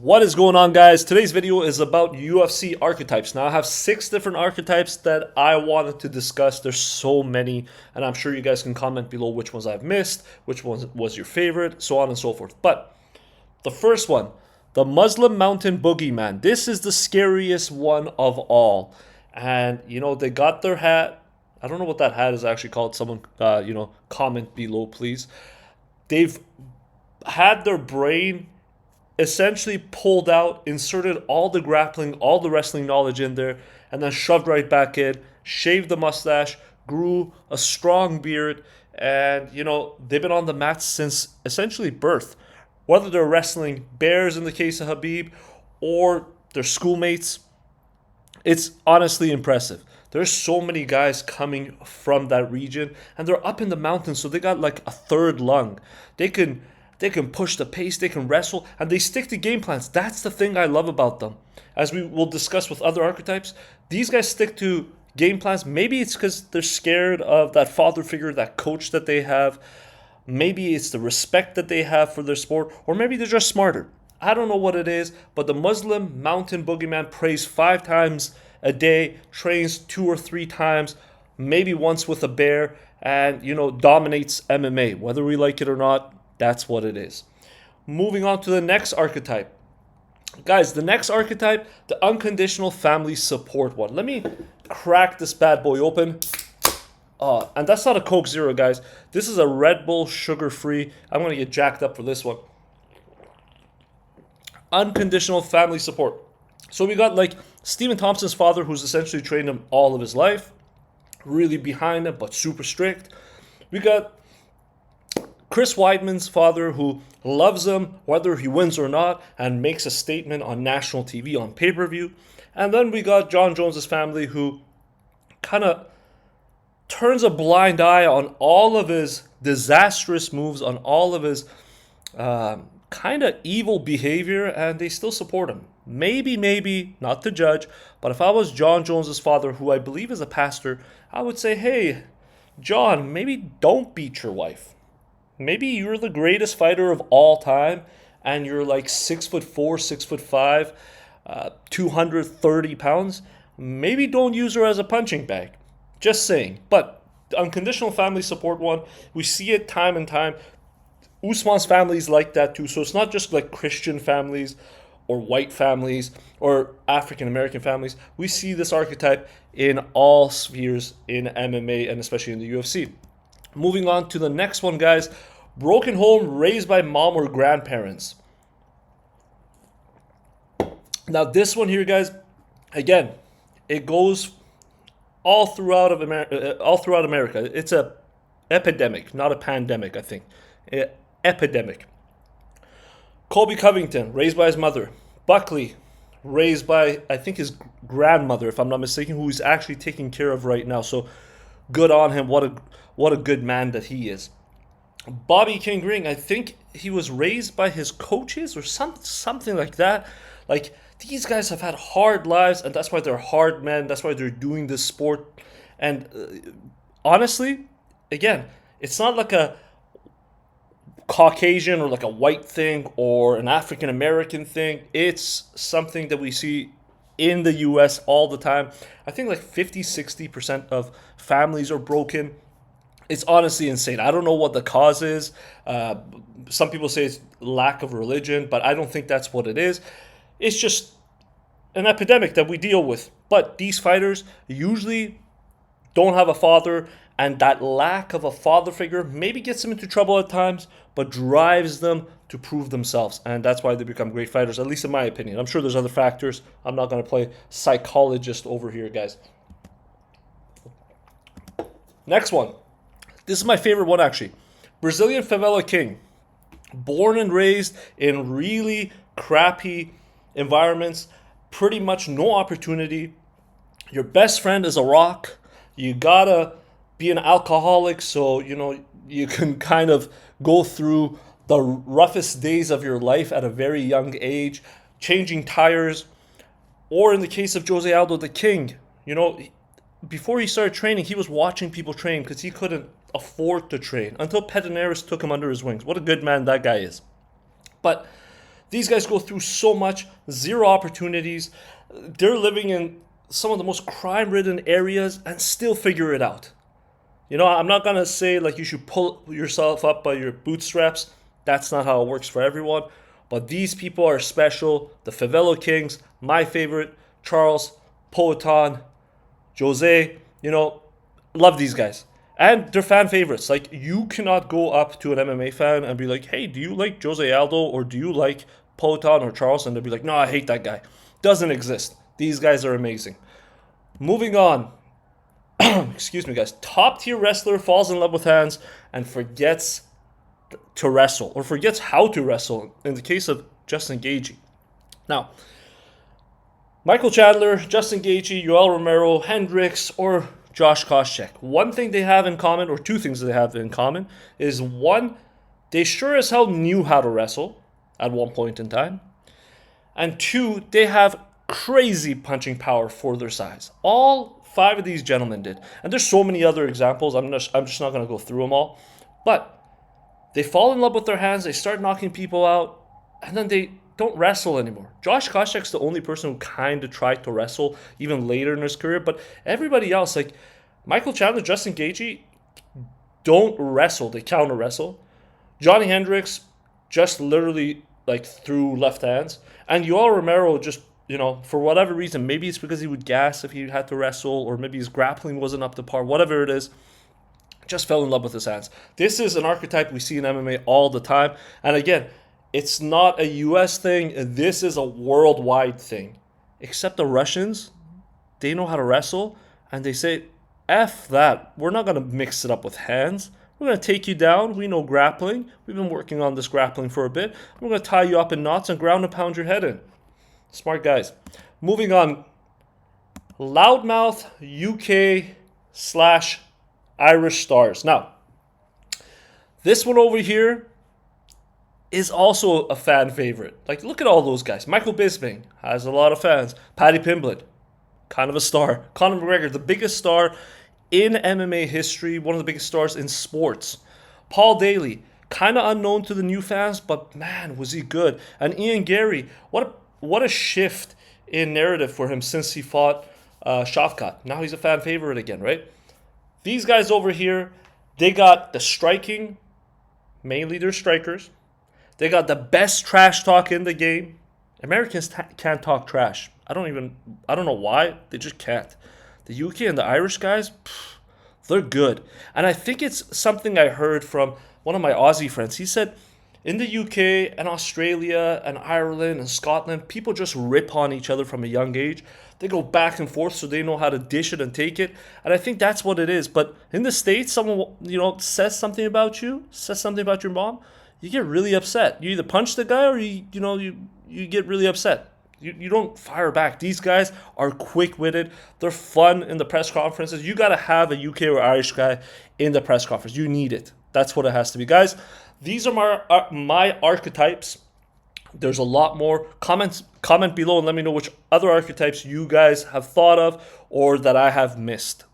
What is going on, guys? Today's video is about UFC archetypes. Now, I have 6 different archetypes that I wanted to discuss. There's so many, and I'm sure you guys can comment below which ones I've missed, which one was your favorite, so on and so forth. But the first one, the Muslim Mountain Boogeyman. This is the scariest one of all. And, they got their hat. I don't know what that hat is actually called. Someone, comment below, please. They've had their brain essentially pulled out, inserted all the grappling, all the wrestling knowledge in there, and then shoved right back in, shaved the mustache, grew a strong beard, and, they've been on the mats since essentially birth. Whether they're wrestling bears in the case of Habib, or their schoolmates, it's honestly impressive. There's so many guys coming from that region, and they're up in the mountains, so they got like a third lung. They can push the pace, they can wrestle, and they stick to game plans. That's the thing I love about them. As we will discuss with other archetypes, these guys stick to game plans. Maybe it's because they're scared of that father figure, that coach that they have. Maybe it's the respect that they have for their sport, or maybe they're just smarter. I don't know what it is, but the Muslim Mountain Boogeyman prays 5 times a day, trains 2 or 3 times, maybe once with a bear, and, dominates MMA. Whether we like it or not, that's what it is. Moving on to the next archetype. Guys, the next archetype, the unconditional family support one. Let me crack this bad boy open. And that's not a Coke Zero, guys. This is a Red Bull sugar-free. I'm going to get jacked up for this one. Unconditional family support. So we got like Stephen Thompson's father, who's essentially trained him all of his life. Really behind him, but super strict. We got Chris Weidman's father, who loves him whether he wins or not, and makes a statement on national TV on pay-per-view. And then we got John Jones's family, who kind of turns a blind eye on all of his disastrous moves, on all of his kind of evil behavior, and they still support him. Maybe, not to judge, but if I was John Jones's father, who I believe is a pastor, I would say, hey, John, maybe don't beat your wife. Maybe you're the greatest fighter of all time, and you're like 6'4", 6'5", 230 pounds. Maybe don't use her as a punching bag. Just saying. But the unconditional family support one, we see it time and time. Usman's family is like that too. So it's not just like Christian families or white families or African American families. We see this archetype in all spheres in MMA and especially in the UFC. Moving on to the next one, guys. Broken home, raised by mom or grandparents. Now, this one here, guys, again, it goes all throughout America. It's a epidemic, not a pandemic, I think. Epidemic. Colby Covington, raised by his mother. Buckley, raised by, I think, his grandmother, if I'm not mistaken, who he's actually taking care of right now. So good on him. What a good man that he is. Bobby King Ring, I think he was raised by his coaches or something like that. Like, these guys have had hard lives, and that's why they're hard men. That's why they're doing this sport. And honestly, again, it's not like a Caucasian or like a white thing or an African American thing. It's something that we see in the US all the time. I think like 50-60% of families are broken. It's honestly insane. I don't know what the cause is. Some people say it's lack of religion, but I don't think that's what it is. It's just an epidemic that we deal with. But these fighters usually don't have a father, and that lack of a father figure maybe gets them into trouble at times, but drives them to prove themselves. And that's why they become great fighters, at least in my opinion. I'm sure there's other factors. I'm not going to play psychologist over here, guys. Next one. This is my favorite one, actually. Brazilian Favela King. Born and raised in really crappy environments. Pretty much no opportunity. Your best friend is a rock. You gotta be an alcoholic so, you can kind of go through the roughest days of your life at a very young age. Changing tires. Or in the case of Jose Aldo the King, before he started training, he was watching people train because he couldn't afford to train until Pederneiras took him under his wings. What a good man that guy is. But These guys go through so much, zero opportunities. They're living in some of the most crime-ridden areas and still figure it out. You know, I'm not going to say like you should pull yourself up by your bootstraps. That's not how it works for everyone. But these people are special. The Favela Kings, my favorite, Charles, Poatan, Jose, you know, love these guys. And they're fan favorites. Like, you cannot go up to an MMA fan and be like, hey, do you like Jose Aldo or do you like Poatan or Charles? And they'll be like, no, I hate that guy. Doesn't exist. These guys are amazing. Moving on. Excuse me, guys. Top tier wrestler falls in love with hands and forgets to wrestle or forgets how to wrestle in the case of Justin Gaethje. Now, Michael Chandler, Justin Gaethje, Yoel Romero, Hendricks, or Josh Koscheck. One thing they have in common, or two things they have in common, is one, they sure as hell knew how to wrestle at one point in time. And two, they have crazy punching power for their size. All five of these gentlemen did. And there's so many other examples. I'm just not going to go through them all. But they fall in love with their hands. They start knocking people out. And then they don't wrestle anymore. Josh Koscheck's the only person who kind of tried to wrestle even later in his career. But everybody else, like Michael Chandler, Justin Gaethje, don't wrestle. They counter wrestle. Johnny Hendricks just literally like threw left hands. And Yoel Romero just, you know, for whatever reason, maybe it's because he would gas if he had to wrestle, or maybe his grappling wasn't up to par, whatever it is, just fell in love with his hands. This is an archetype we see in MMA all the time. And again, it's not a US thing. This is a worldwide thing. Except the Russians, they know how to wrestle, and they say, F that. We're not going to mix it up with hands. We're going to take you down. We know grappling. We've been working on this grappling for a bit. We're going to tie you up in knots and ground and pound your head in. Smart guys. Moving on. Loudmouth UK / Irish stars. Now, this one over here is also a fan favorite. Like, look at all those guys. Michael Bisping has a lot of fans. Paddy Pimblett, kind of a star. Conor McGregor, the biggest star in MMA history, one of the biggest stars in sports. Paul Daly, kind of unknown to the new fans, but man, was he good. And Ian Gary, what a shift in narrative for him since he fought Shavkat. Now he's a fan favorite again, right? These guys over here, they got the striking, mainly they're strikers. They got the best trash talk in the game. Americans can't talk trash. I don't know why. They just can't. The UK and the Irish guys, they're good. And I think it's something I heard from one of my Aussie friends. He said, in the UK and Australia and Ireland and Scotland, people just rip on each other from a young age. They go back and forth so they know how to dish it and take it. And I think that's what it is. But in the States, someone, you know, says something about you, says something about your mom, you get really upset. You either punch the guy or you get really upset. You don't fire back. These guys are quick-witted. They're fun in the press conferences. You got to have a UK or Irish guy in the press conference. You need it. That's what it has to be. Guys, these are my archetypes. There's a lot more. Comment below and let me know which other archetypes you guys have thought of or that I have missed.